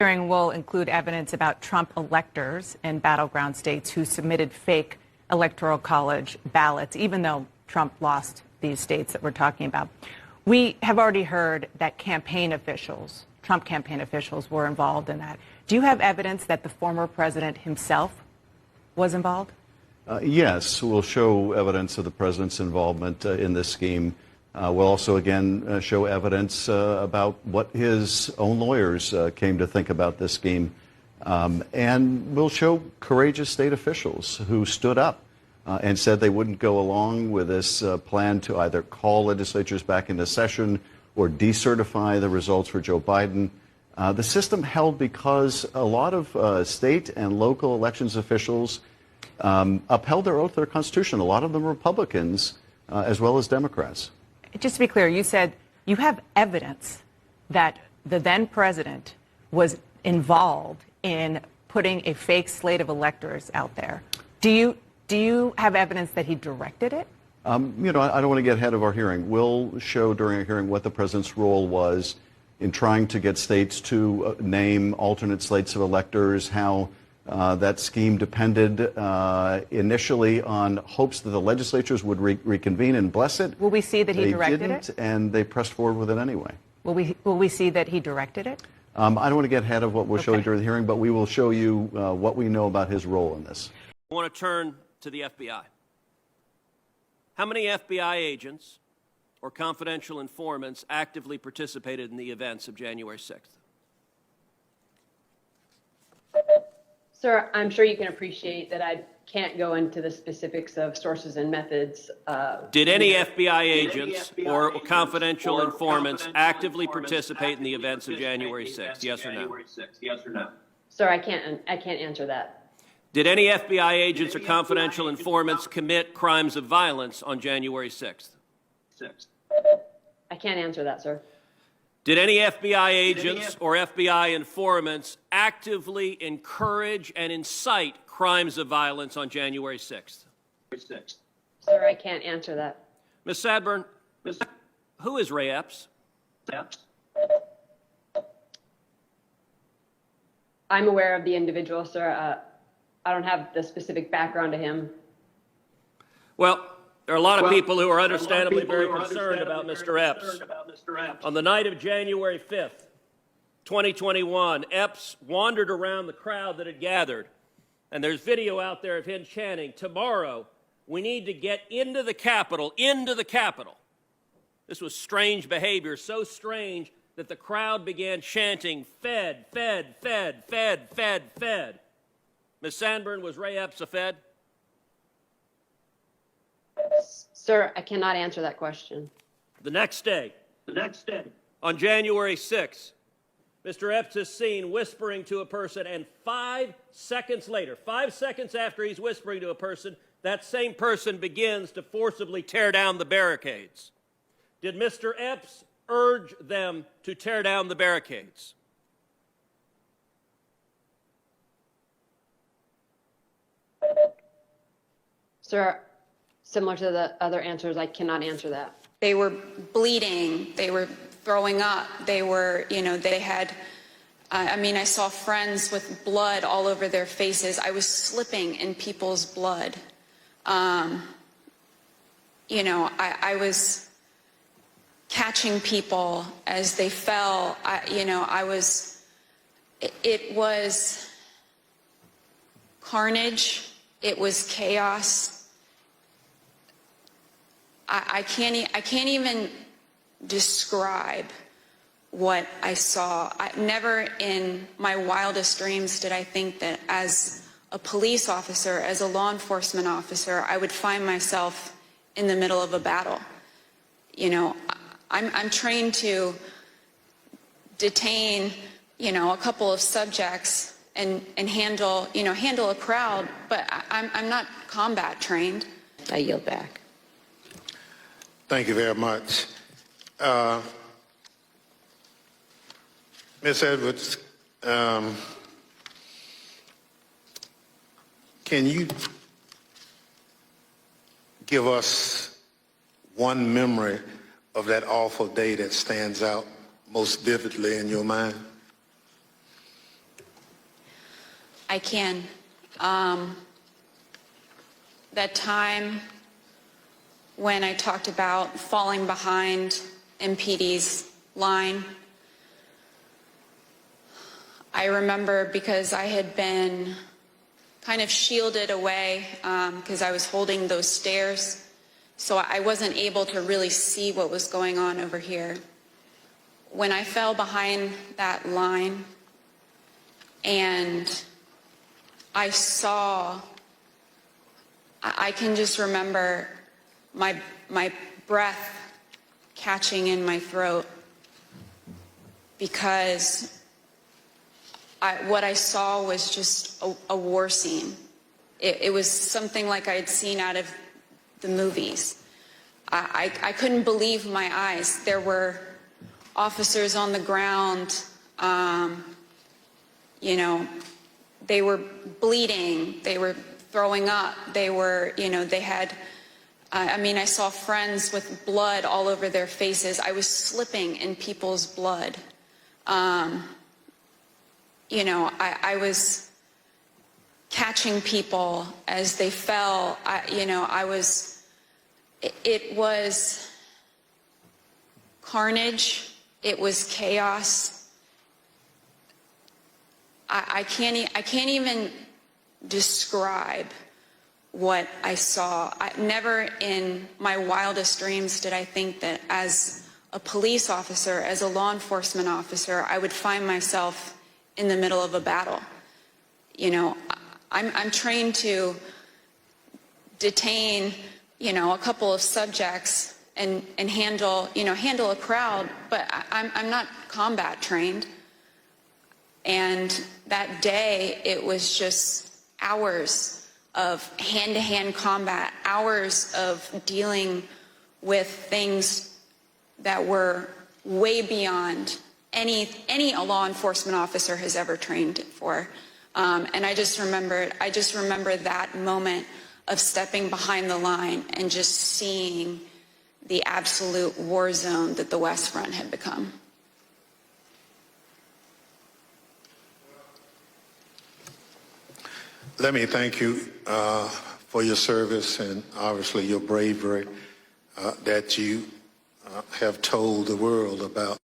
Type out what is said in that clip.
Hearing will include evidence about Trump electors in battleground states who submitted fake electoral college ballots, even though Trump lost these states that we're talking about. We have already heard that campaign officials, Trump campaign officials, were involved in that. Do you have evidence that the former president himself was involved? Yes, we'll show evidence of the president's involvement in this scheme. We'll also, again, show evidence about what his own lawyers came to think about this scheme. And we'll show courageous state officials who stood up and said they wouldn't go along with this plan to either call legislatures back into session or decertify the results for Joe Biden. The system held because a lot of state and local elections officials upheld their oath to their Constitution. A lot of them Republicans as well as Democrats. Just to be clear, you said you have evidence that the then president was involved in putting a fake slate of electors out there. Do you have evidence that he directed it? I don't want to get ahead of our hearing. We'll show during our hearing what the president's role was in trying to get states to name alternate slates of electors, how that scheme depended initially on hopes that the legislatures would reconvene and bless it. Will we see that he directed it? They didn't, and they pressed forward with it anyway. Will we see that he directed it? I don't want to get ahead of what we'll show you during the hearing, but we will show you what we know about his role in this. I want to turn to the FBI. How many FBI agents or confidential informants actively participated in the events of January 6th? Sir, I'm sure you can appreciate that I can't go into the specifics of sources and methods. Did any FBI agents or confidential informants actively participate in the events of January 6th? Yes or no? Sir, I can't answer that. Did any FBI agents or confidential informants commit crimes of violence on January 6th? I can't answer that, sir. Did any FBI agents or FBI informants actively encourage and incite crimes of violence on January 6th? Sir, I can't answer that. Ms. Sadburn, who is Ray Epps? I'm aware of the individual, sir. I don't have the specific background to him. Well, there are a lot of people who are understandably very concerned about Mr. Epps. On the night of January 5th, 2021, Epps wandered around the crowd that had gathered, and there's video out there of him chanting, "Tomorrow, we need to get into the Capitol, into the Capitol." This was strange behavior, so strange that the crowd began chanting, "Fed, Fed, Fed, Fed, Fed, Fed." Ms. Sandburn, was Ray Epps a Fed? Sir, I cannot answer that question. The next day, on January 6th, Mr. Epps is seen whispering to a person, and 5 seconds later, 5 seconds after he's whispering to a person, that same person begins to forcibly tear down the barricades. Did Mr. Epps urge them to tear down the barricades? Sir, similar to the other answers, I cannot answer that. They were bleeding, they were throwing up, they were, they had, I saw friends with blood all over their faces. I was slipping in people's blood. I was catching people as they fell. It was carnage, it was chaos. I can't even describe what I saw. Never in my wildest dreams did I think that as a police officer, as a law enforcement officer, I would find myself in the middle of a battle. I'm trained to detain, a couple of subjects and handle a crowd, but I'm not combat trained. I yield back. Thank you very much. Ms. Edwards, can you give us one memory of that awful day that stands out most vividly in your mind? I can. That time when I talked about falling behind MPD's line, I remember because I had been kind of shielded away because I was holding those stairs, so I wasn't able to really see what was going on over here. When I fell behind that line and I saw, I can just remember my breath catching in my throat because what I saw was just a war scene. It was something like I had seen out of the movies. I couldn't believe my eyes. There were officers on the ground, you know, they were bleeding, they were throwing up, they were, you know, they had, I mean, I saw friends with blood all over their faces. I was slipping in people's blood. You know, I was catching people as they fell. You know, it was carnage. It was chaos. I can't even describe what I saw. Never in my wildest dreams did I think that as a police officer, as a law enforcement officer, I would find myself in the middle of a battle. You know, I'm trained to detain, you know, a couple of subjects and handle a crowd, but I'm not combat trained. And that day, it was just hours of hand-to-hand combat, hours of dealing with things that were way beyond any law enforcement officer has ever trained for. And I just remember that moment of stepping behind the line and just seeing the absolute war zone that the West Front had become. Let me thank you for your service and obviously your bravery that you have told the world about.